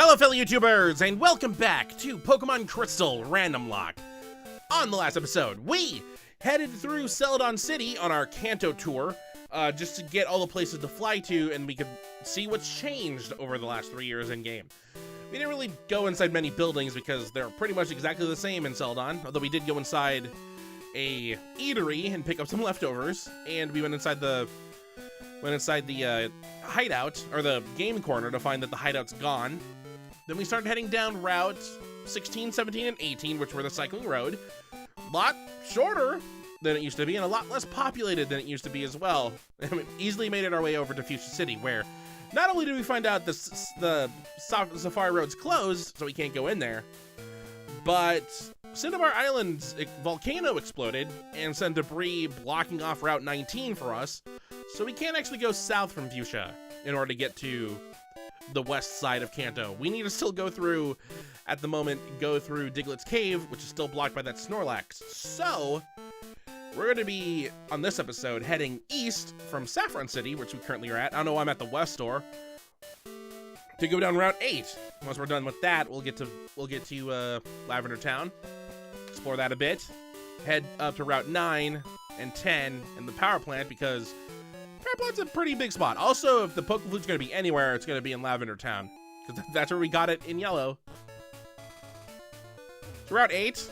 Hello fellow YouTubers, and welcome back to Pokémon Crystal Randomlocke. On the last episode, we headed through Celadon City on our Kanto tour, just to get all the places to fly to, and we could see what's changed over the last 3 years in-game. We didn't really go inside many buildings because they're pretty much exactly the same in Celadon, although we did go inside a eatery and pick up some leftovers, and we went inside the hideout, or the game corner, to find that the hideout's gone. Then we started heading down Route 16, 17, and 18, which were the cycling road. A lot shorter than it used to be, and a lot less populated than it used to be as well. And we easily made it our way over to Fuchsia City, where not only did we find out the Safari Road's closed, so we can't go in there, but Cinnabar Island's volcano exploded and sent debris blocking off Route 19 for us, so we can't actually go south from Fuchsia in order to get to the west side of Kanto. We need to still go through, at the moment, Diglett's Cave, which is still blocked by that Snorlax. So, we're going to be, on this episode, heading east from Saffron City, which we currently are at. I don't know, I'm at the west store, to go down Route 8. Once we're done with that, we'll get to Lavender Town, explore that a bit, head up to Route 9 and 10 and the power plant, because power plant's a pretty big spot. Also, if the Pokeflute's going to be anywhere, it's going to be in Lavender Town, because that's where we got it in yellow. So Route 8.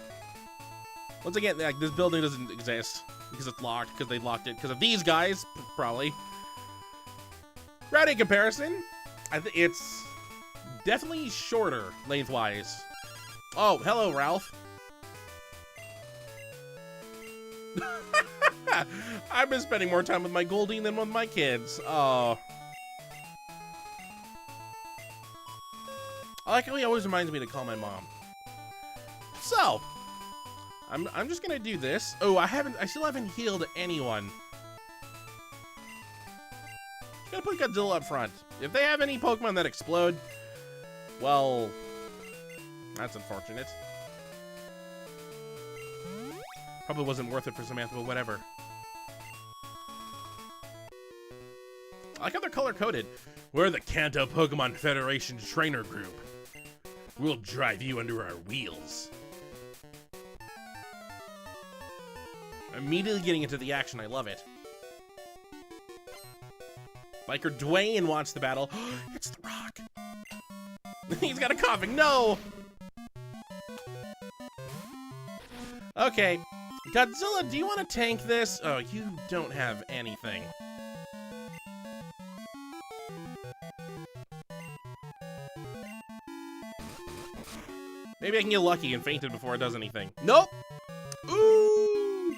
Once again, like, this building doesn't exist because it's locked, because they locked it because of these guys, probably. Route 8 comparison. I think it's definitely shorter lengthwise. Oh, hello, Ralph. I've been spending more time with my Goldeen than with my kids. Oh. I like how he always reminds me to call my mom. So, I'm just gonna do this. Oh, I still haven't healed anyone. Just gonna put Godzilla up front. If they have any Pokemon that explode, well, that's unfortunate. Probably wasn't worth it for Samantha, but whatever. I like how they're color-coded. We're the Kanto Pokemon Federation Trainer Group. We'll drive you under our wheels. Immediately getting into the action, I love it. Biker Dwayne wants the battle. It's the Rock. He's got a coughing. No! Okay. Godzilla, do you want to tank this? Oh, you don't have anything. Maybe I can get lucky and faint it before it does anything. Nope! Ooh!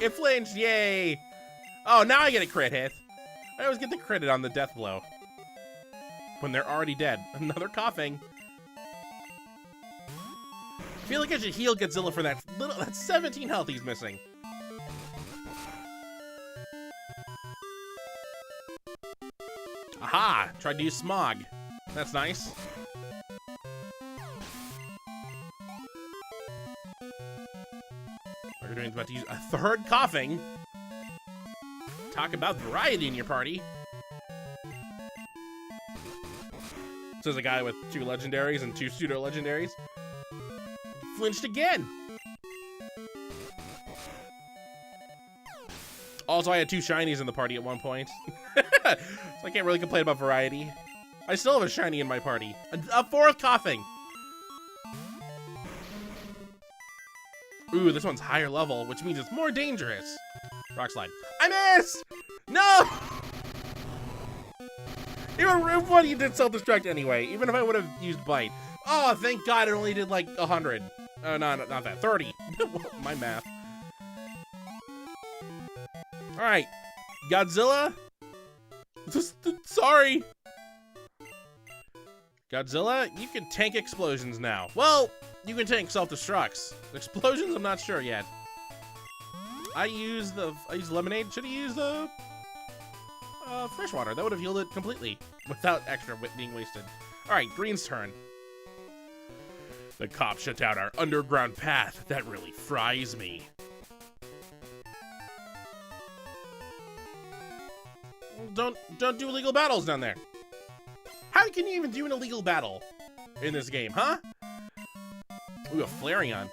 It flinched, yay! Oh, now I get a crit hit. I always get the credit on the death blow. When they're already dead. Another coughing. I feel like I should heal Godzilla for that 17 health he's missing. Aha! Tried to use Smog. That's nice. We're doing about to use a third coughing. Talk about variety in your party. Says a guy with 2 legendaries and 2 pseudo legendaries. Flinched again. Also, I had 2 shinies in the party at one point. So I can't really complain about variety. I still have a shiny in my party. A 4th coughing. Ooh, this one's higher level, which means it's more dangerous. Rock slide. I missed! No! Even if he did self-destruct anyway, even if I would have used bite. Oh, thank God it only did like 100. Oh, no, not that. 30. My math. Alright. Godzilla? Sorry. Godzilla, you can tank explosions now. Well, you can tank self-destructs. Explosions, I'm not sure yet. I used lemonade. Should have used the freshwater. That would have healed it completely without extra being wasted. Alright, Green's turn. The cops shut down our underground path. That really fries me. Don't do illegal battles down there. How How can you even do an illegal battle in this game, huh? Ooh, a Flareon.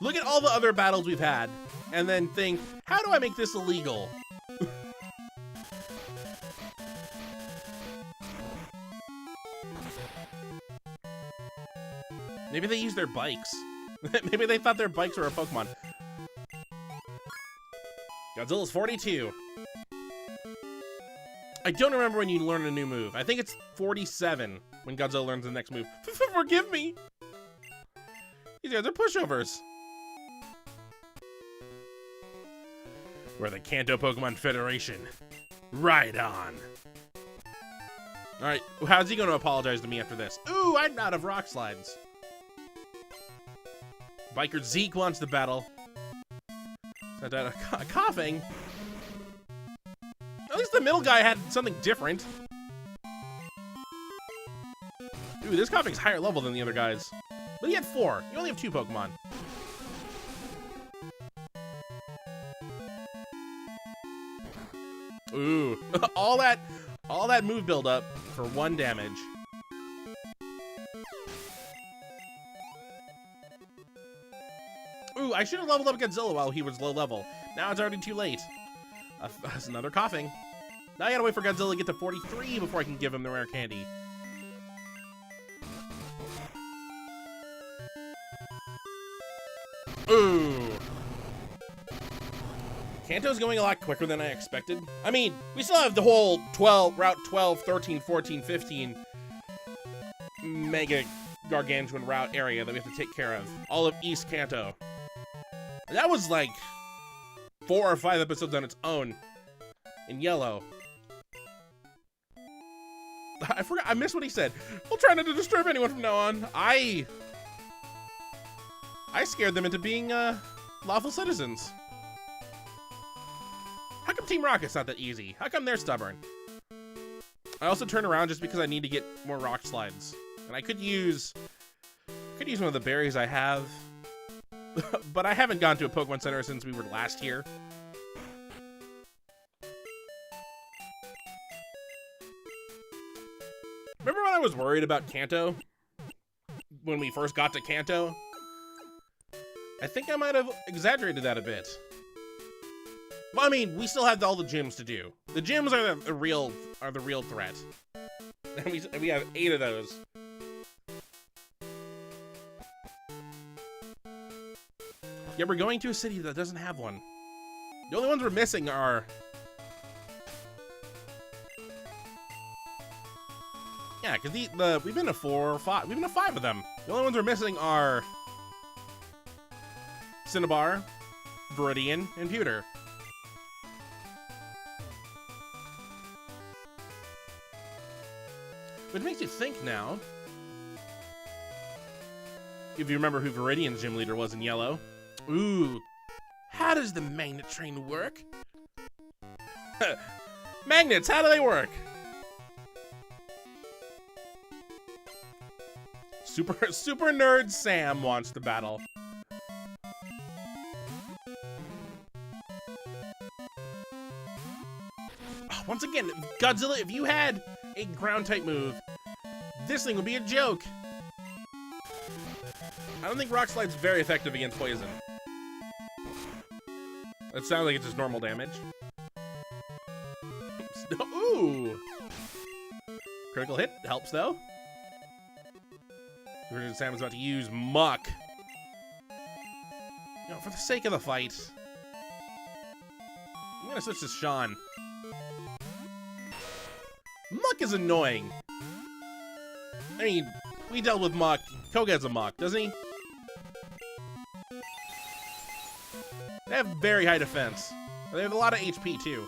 Look at all the other battles we've had, and then think, how do I make this illegal? Maybe they use their bikes. Maybe they thought their bikes were a Pokemon. Godzilla's 42. I don't remember when you learn a new move. I think it's 47 when Godzilla learns the next move. Forgive me. These guys are pushovers. We're the Kanto Pokemon Federation. Right on. Alright, how's he going to apologize to me after this? Ooh, I'm out of rock slides. Biker Zeke wants to battle. Coughing. At least the middle guy had something different. Ooh, this Coughing's higher level than the other guys. But he had 4. You only have 2 Pokemon. Ooh, all that move build up for 1 damage. Ooh, I should have leveled up Godzilla while he was low level. Now it's already too late. That's another Coughing. Now I gotta wait for Godzilla to get to 43 before I can give him the rare candy. Ooh. Kanto's going a lot quicker than I expected. I mean, we still have the whole Route 12, 13, 14, 15 mega gargantuan route area that we have to take care of. All of East Kanto. That was like 4 or 5 episodes on its own in yellow. I forgot, I missed what he said. We'll try not to disturb anyone from now on. I scared them into being lawful citizens. How come Team Rocket's not that easy? How come they're stubborn? I also turned around just because I need to get more rock slides. And I could use one of the berries I have. But I haven't gone to a Pokemon Center since we were last here. Remember when I was worried about Kanto? When we first got to Kanto? I think I might have exaggerated that a bit. Well, I mean, we still have all the gyms to do. The gyms are the real threat. And we have 8 of those. Yeah, we're going to a city that doesn't have one. The only ones we're missing are... Yeah, because we've been to 4 or 5. We've been to 5 of them. The only ones we're missing are... Cinnabar, Viridian, and Pewter. Which makes you think now. If you remember who Viridian's gym leader was in yellow. Ooh. How does the magnet train work? Magnets, how do they work? Super nerd Sam wants to battle. Once again, Godzilla, if you had a ground type move, this thing would be a joke. I don't think Rock Slide's very effective against poison. It sounds like it's just normal damage. Ooh! Critical hit helps though. Sam is about to use Muck. You know, for the sake of the fight, I'm gonna switch to Sean. Muck is annoying. I mean, we dealt with Muck. Koga has a Muck, doesn't he? They have very high defense. They have a lot of HP too.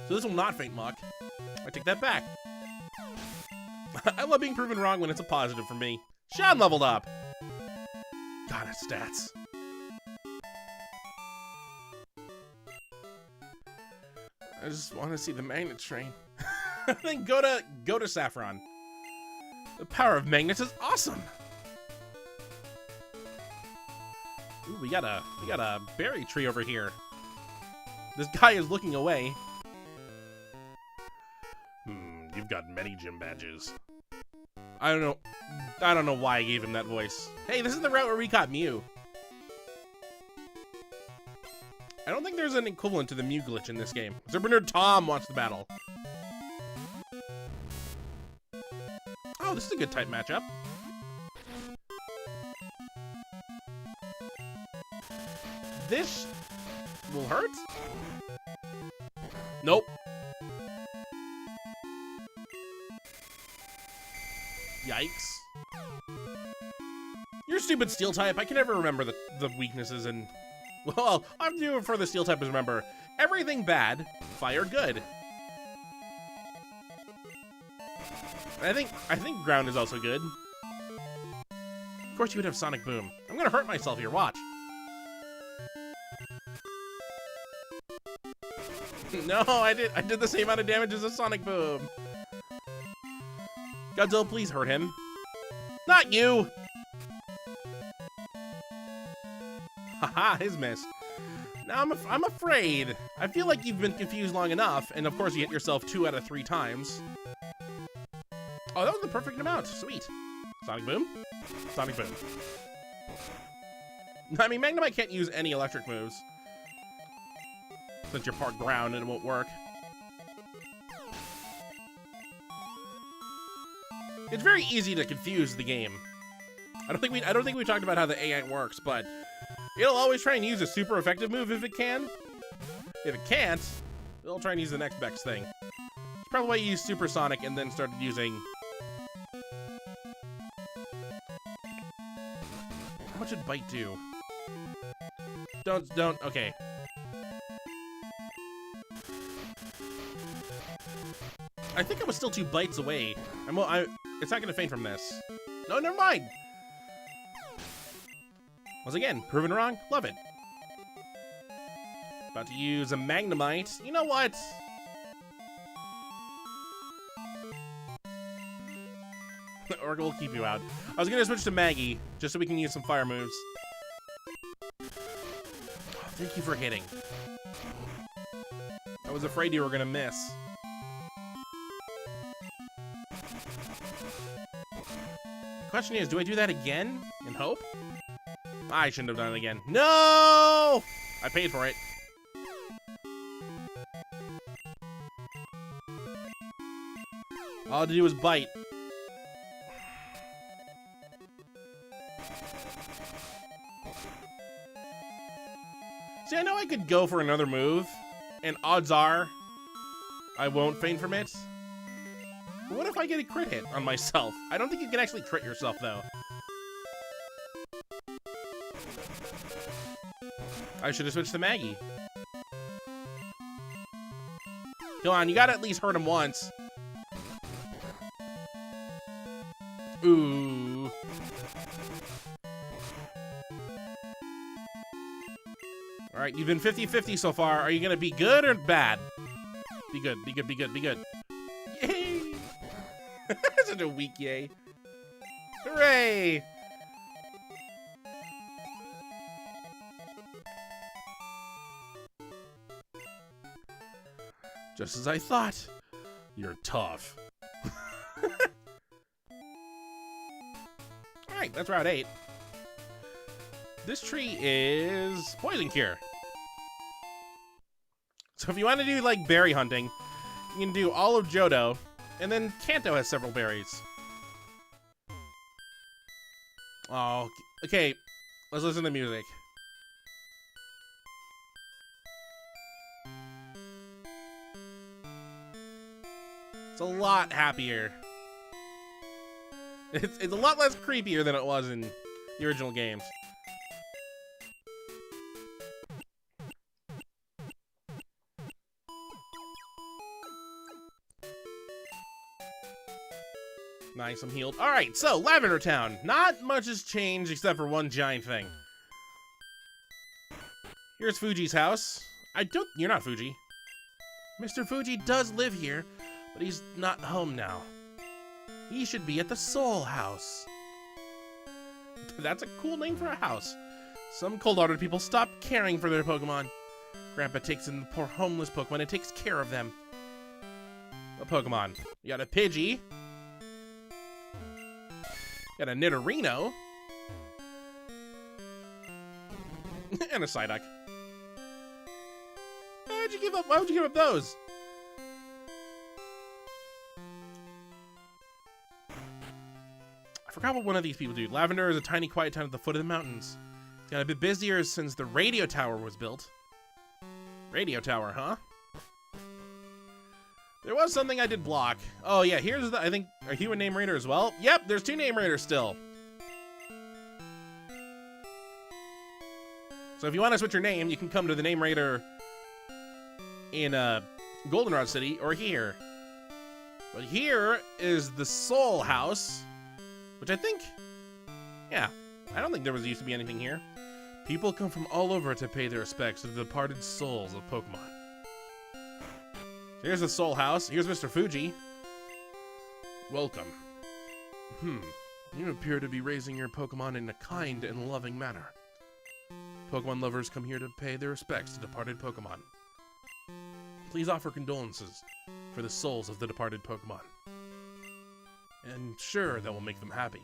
So this will not faint Muck. I take that back. I love being proven wrong when it's a positive for me. Sean leveled up. God, his stats. I just want to see the magnet train. Then go to Saffron. The power of magnets is awesome. Ooh, we got a berry tree over here. This guy is looking away. you've got many gym badges. I don't know why I gave him that voice. Hey, this is the route where we caught Mew. I don't think there's an equivalent to the Mew glitch in this game. Zerbernerd Tom wants the battle. Oh, this is a good type matchup. This will hurt? Nope. Yikes. You're a stupid steel type. I can never remember the weaknesses and... Well, I'm doing for the steel type is remember, everything bad, fire good. I think ground is also good. Of course you would have Sonic Boom. I'm gonna hurt myself here, watch. No, I did the same amount of damage as a Sonic Boom. Godzilla, please hurt him. Not you! Haha, his miss. Now I'm afraid. I feel like you've been confused long enough, and of course you hit yourself 2 out of 3 times. Oh, that was the perfect amount. Sweet. Sonic Boom. Sonic Boom. I mean, Magnemite can't use any electric moves. Since you're part ground and it won't work. It's very easy to confuse the game. I don't think we talked about how the AI works, but it'll always try and use a super effective move if it can. If it can't, it'll try and use the next best thing. It's probably why you used Supersonic and then started using... How much did Bite do? Don't, okay. I think I was still 2 bites away. It's not gonna faint from this. No, never mind. Once again, proven wrong. Love it. About to use a Magnemite. You know what? Orca will keep you out. I was gonna switch to Maggie just so we can use some fire moves. Oh, thank you for hitting. I was afraid you were gonna miss. The question is, do I do that again in hope? I shouldn't have done it again. No! I paid for it. All I had to do was bite. See, I know I could go for another move, and odds are I won't faint from it. But what if I get a crit hit on myself? I don't think you can actually crit yourself, though. I should have switched to Maggie. Come on, you gotta at least hurt him once. Ooh. Alright, you've been 50-50 so far. Are you gonna be good or bad? Be good, be good, be good, be good. Yay! Such a weak yay. Hooray! Just as I thought. You're tough. Alright, that's Route 8. This tree is Poison Cure. So if you want to do, like, berry hunting, you can do all of Johto, and then Kanto has several berries. Oh, okay. Let's listen to music. It's a lot happier. It's a lot less creepier than it was in the original games. Nice, I'm healed. Alright, so, Lavender Town. Not much has changed except for one giant thing. Here's Fuji's house. You're not Fuji. Mr. Fuji does live here, but he's not home now. He should be at the Soul House. That's a cool name for a house. Some cold-hearted people stop caring for their Pokemon. Grandpa takes in the poor homeless Pokemon and takes care of them. a Pokemon. You got a Pidgey. Got a Nidorino. And a Psyduck. Why would you give up? Why would you give up those? I forgot what one of these people do. Lavender is a tiny, quiet town at the foot of the mountains. It's got a bit busier since the radio tower was built. Radio tower, huh? There was something I did block. Oh yeah, here's the, I think, are you a name raider as well? Yep, there's 2 name raiders still. So if you want to switch your name, you can come to the name raider in Goldenrod City or here. But here is the Soul House, which I think, yeah, I don't think there used to be anything here. People come from all over to pay their respects to the departed souls of Pokemon. Here's the Soul House. Here's Mr. Fuji. Welcome. You appear to be raising your Pokemon in a kind and loving manner. Pokemon lovers come here to pay their respects to departed Pokemon. Please offer condolences for the souls of the departed Pokemon. And sure, that will make them happy.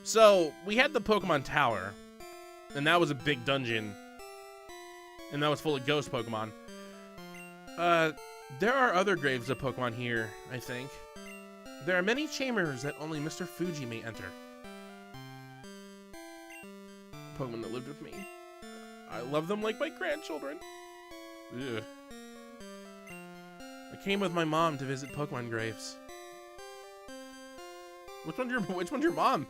So, we had the Pokemon Tower, and that was a big dungeon, and that was full of ghost Pokemon. There are other graves of Pokemon here, I think. There are many chambers that only Mr. Fuji may enter. Pokemon that lived with me. I love them like my grandchildren. Ugh. I came with my mom to visit Pokemon graves. Which one's your mom?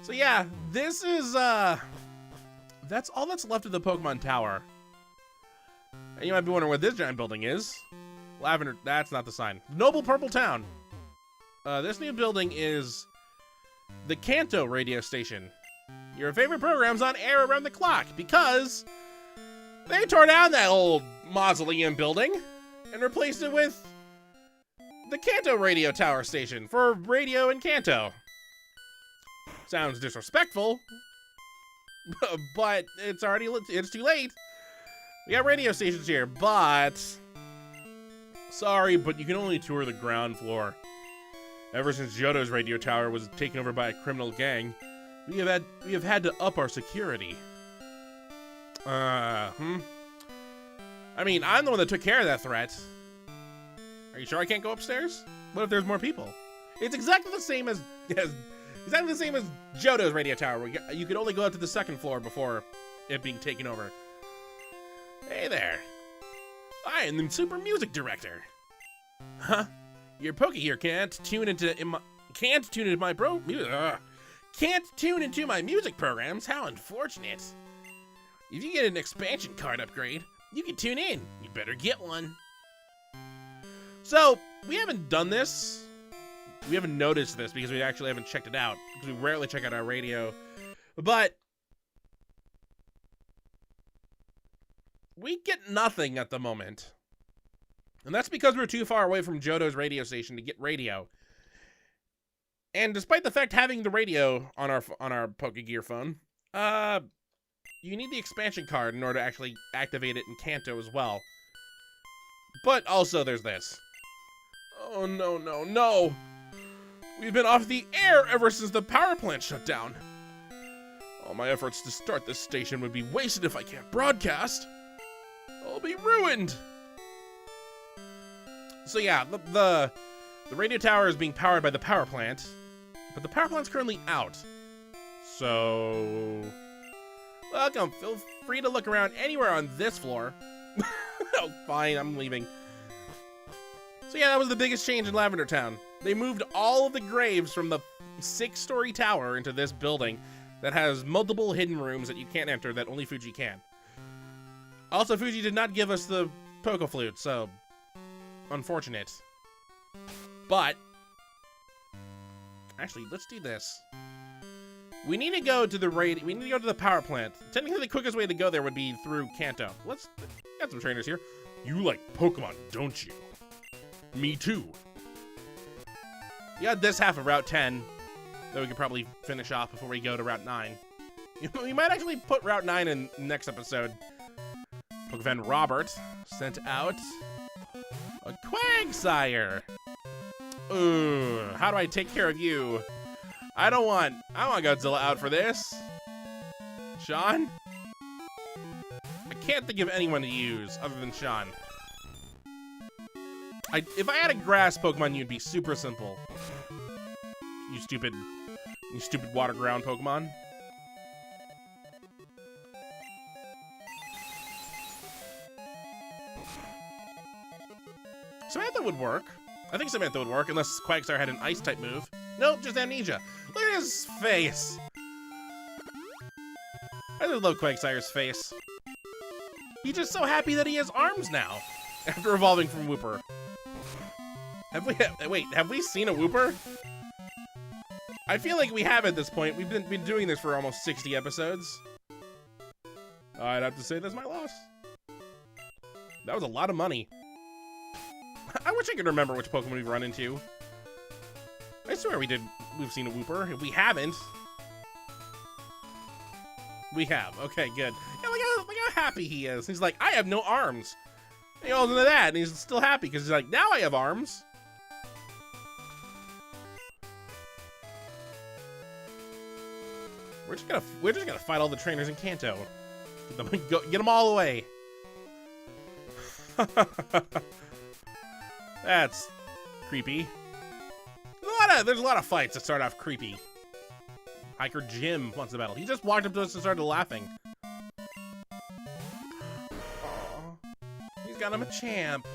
So yeah, this is that's all that's left of the Pokemon Tower. And you might be wondering what this giant building is. Lavender, that's not the sign. Noble Purple Town. This new building is the Kanto radio station. Your favorite program's on air around the clock because they tore down that old mausoleum building and replaced it with the Kanto radio tower station for radio in Kanto. Sounds disrespectful, but it's too late. We got radio stations here, but sorry, but you can only tour the ground floor. Ever since Johto's radio tower was taken over by a criminal gang, we have had to up our security. I mean, I'm the one that took care of that threat. Are you sure I can't go upstairs? What if there's more people? It's exactly the same as Johto's radio tower, where you could only go up to the 2nd floor before it being taken over. Hey there. I am the super music director. Huh? Your Poke here can't tune into my music programs. How unfortunate. If you get an expansion card upgrade, you can tune in. You better get one. So, we haven't done this. We haven't noticed this because we actually haven't checked it out. Because we rarely check out our radio. But we get nothing at the moment. And that's because we're too far away from Johto's radio station to get radio. And despite the fact having the radio on our Pokegear phone, you need the expansion card in order to actually activate it in Kanto as well. But also there's this. Oh no, no, no! We've been off the air ever since the power plant shut down. All my efforts to start this station would be wasted if I can't broadcast. I'll be ruined! So yeah, the radio tower is being powered by the power plant, but the power plant's currently out. So, welcome. Feel free to look around anywhere on this floor. Oh, fine, I'm leaving. So yeah, that was the biggest change in Lavender Town. They moved all of the graves from the 6-story tower into this building that has multiple hidden rooms that you can't enter that only Fuji can. Also, Fuji did not give us the Poke Flute, so unfortunate. But actually, let's do this. We need to go to the power plant. Technically, the quickest way to go there would be through Kanto. Let's got some trainers here. You like Pokemon, don't you? Me too. You got this half of Route 10 that we could probably finish off before we go to Route 9. We might actually put Route 9 in next episode. Pokefan Robert sent out Quagsire. Ooh, how do I take care of you? I want Godzilla out for this. Sean? I can't think of anyone to use other than Sean. If I had a grass Pokemon, you'd be super simple. You stupid water ground Pokemon. Samantha would work. I think Samantha would work, unless Quagsire had an ice-type move. Nope, just amnesia. Look at his face. I just love Quagsire's face. He's just so happy that he has arms now, after evolving from Wooper. Have we seen a Wooper? I feel like we have at this point. We've been doing this for almost 60 episodes. I'd have to say that's my loss. That was a lot of money. I wish I could remember which Pokemon we've run into. I swear we've seen a Wooper. If we haven't, we have. Okay, good. Yeah, look how happy he is. He's like, I have no arms. And he goes into that, and he's still happy because he's like, now I have arms. We're just gonna fight all the trainers in Kanto. Get them all away. That's creepy. There's a lot of fights that start off creepy. Hiker Jim wants the battle. He just walked up to us and started laughing. Aww. He's got him a champ.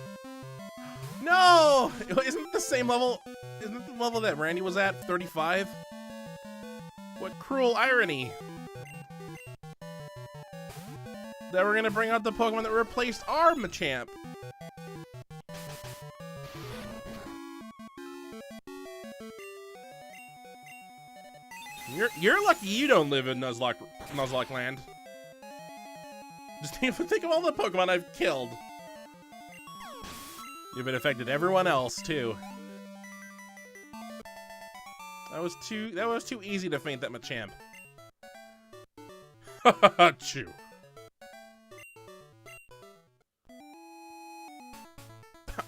No! Isn't it the same level? Isn't it the level that Randy was at? 35? What cruel irony. That we're gonna bring out the Pokemon that replaced our Machamp. You're lucky you don't live in Nuzlocke land. Just even think of all the Pokemon I've killed. You've affected everyone else too. That was too easy to faint that Machamp. Chew.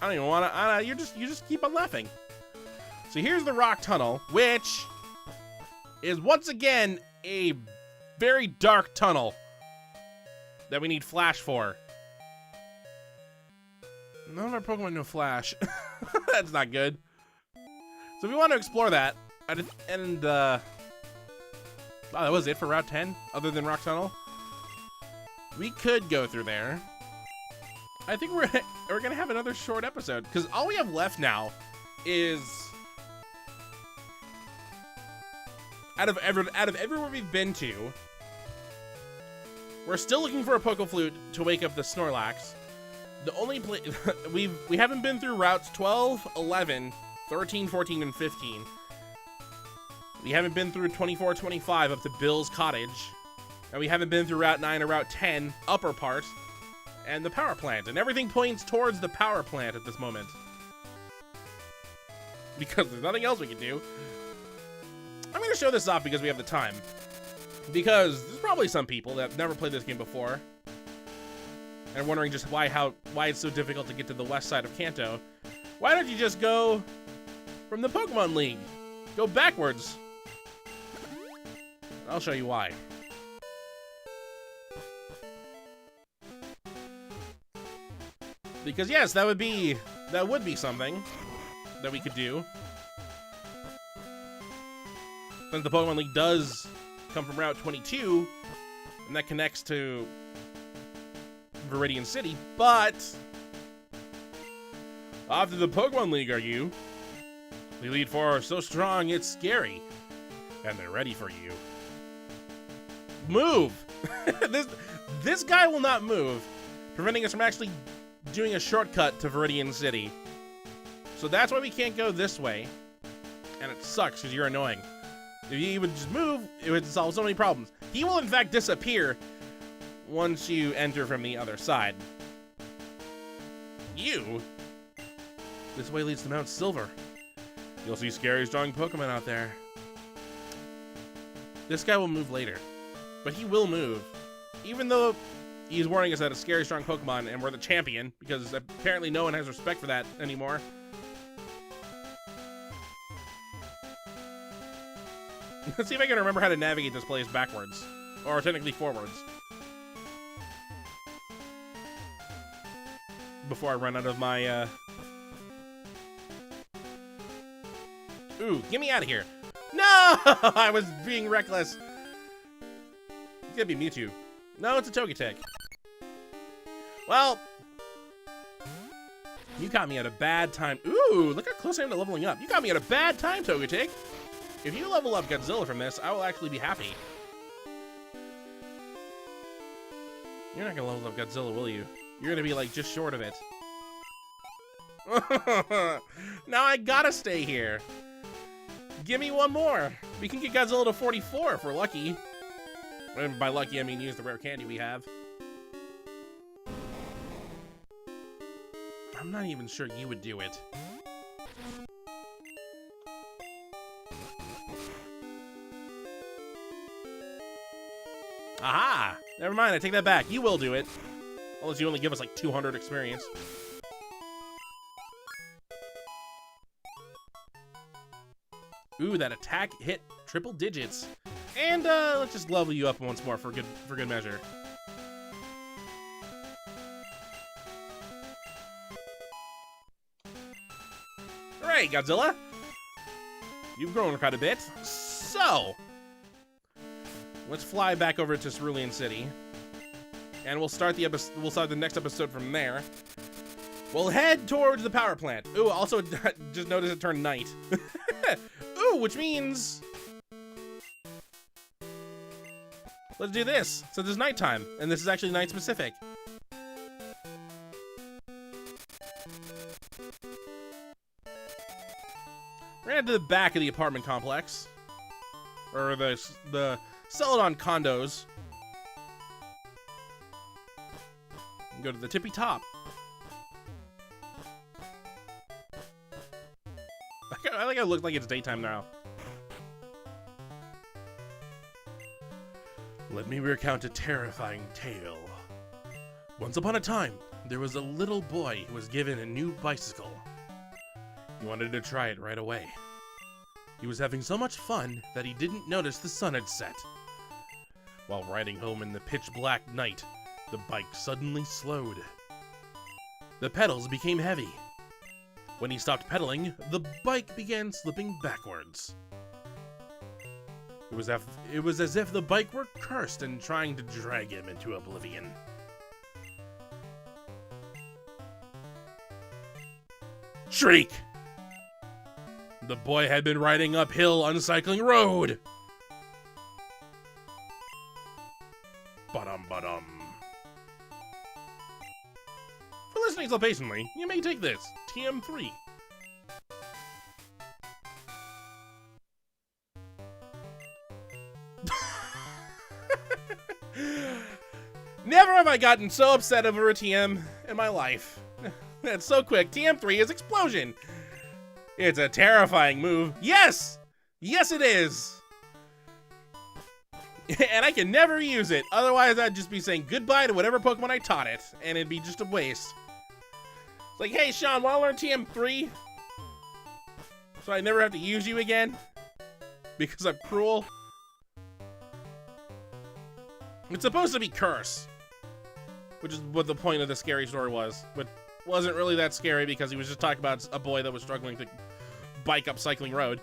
I don't even wanna. You just keep on laughing. So here's the rock tunnel, which is once again a very dark tunnel that we need Flash for. None of our Pokemon know Flash. That's not good. So if we want to explore that, that was it for Route 10, other than Rock Tunnel. We could go through there. I think we're gonna have another short episode because all we have left now is out of everywhere we've been to, we're still looking for a Pokeflute to wake up the Snorlax. The only place we haven't been through routes 12, 11, 13, 14, and 15. We haven't been through 24, 25 up to Bill's Cottage. And we haven't been through Route 9 or Route 10, upper part, and the power plant. And everything points towards the power plant at this moment. Because there's nothing else we can do. I'm going to show this off because we have the time. Because there's probably some people that have never played this game before and are wondering just why it's so difficult to get to the west side of Kanto. Why don't you just go from the Pokemon League? Go backwards. I'll show you why. Because yes, that would be something that we could do. Since the Pokemon League does come from Route 22, and that connects to Viridian City, but after the Pokemon League are you. The Elite Four are so strong, it's scary. And they're ready for you. Move! This guy will not move, preventing us from actually doing a shortcut to Viridian City. So that's why we can't go this way. And it sucks, because you're annoying. If you would just move, it would solve so many problems. He will, in fact, disappear once you enter from the other side. You? This way leads to Mount Silver. You'll see scary, strong Pokemon out there. This guy will move later. But he will move. Even though he's warning us that a scary strong Pokemon, and we're the champion, because apparently no one has respect for that anymore. Let's see if I can remember how to navigate this place backwards. Or technically forwards. Before I run out of my, Ooh, get me out of here. No! I was being reckless. It's gonna be Mewtwo. No, it's a Togetic. Well, you caught me at a bad time. Ooh, look how close I am to leveling up. You got me at a bad time, Togetic. If you level up Godzilla from this, I will actually be happy. You're not gonna level up Godzilla, will you? You're gonna be like just short of it. Now I gotta stay here. Give me one more. We can get Godzilla to 44 if we're lucky. And by lucky, I mean use the rare candy we have. I'm not even sure you would do it. Aha! Never mind, I take that back. You will do it. Unless you only give us like 200 experience. Ooh, that attack hit triple digits. And let's just level you up once more for good measure. Hooray, Godzilla! You've grown quite a bit. So, let's fly back over to Cerulean City, and we'll start the next episode from there. We'll head towards the power plant. Ooh, also just notice it turned night. Ooh, which means let's do this. So there's nighttime, and this is actually night specific. We're gonna head to the back of the apartment complex, or the Celadon condos. And go to the tippy top. I think it looks like it's daytime now. Let me recount a terrifying tale. Once upon a time, there was a little boy who was given a new bicycle. He wanted to try it right away. He was having so much fun that he didn't notice the sun had set. While riding home in the pitch-black night, the bike suddenly slowed. The pedals became heavy. When he stopped pedaling, the bike began slipping backwards. It was as if the bike were cursed and trying to drag him into oblivion. Shriek! The boy had been riding uphill Uncycling Road. Ba-dum-ba-dum. For listening so patiently, you may take this, TM3. Never have I gotten so upset over a TM in my life. That's so quick. TM3 is Explosion. It's a terrifying move. Yes! Yes, it is. And I can never use it. Otherwise, I'd just be saying goodbye to whatever Pokemon I taught it, and it'd be just a waste. It's like, hey, Sean, want to learn TM3? So I never have to use you again? Because I'm cruel? It's supposed to be Curse, which is what the point of the scary story was, but wasn't really that scary because he was just talking about a boy that was struggling to bike up Cycling Road.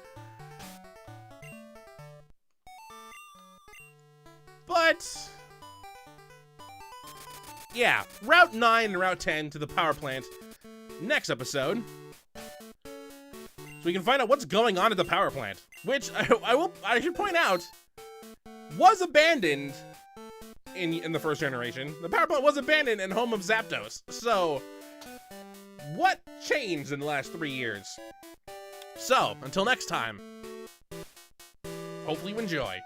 But yeah, Route 9 and Route 10 to the power plant next episode, so we can find out what's going on at the power plant, which I should point out was abandoned in the first generation. The power plant was abandoned and home of Zapdos. So what changed in the last 3 years? So until next time, hopefully you enjoy.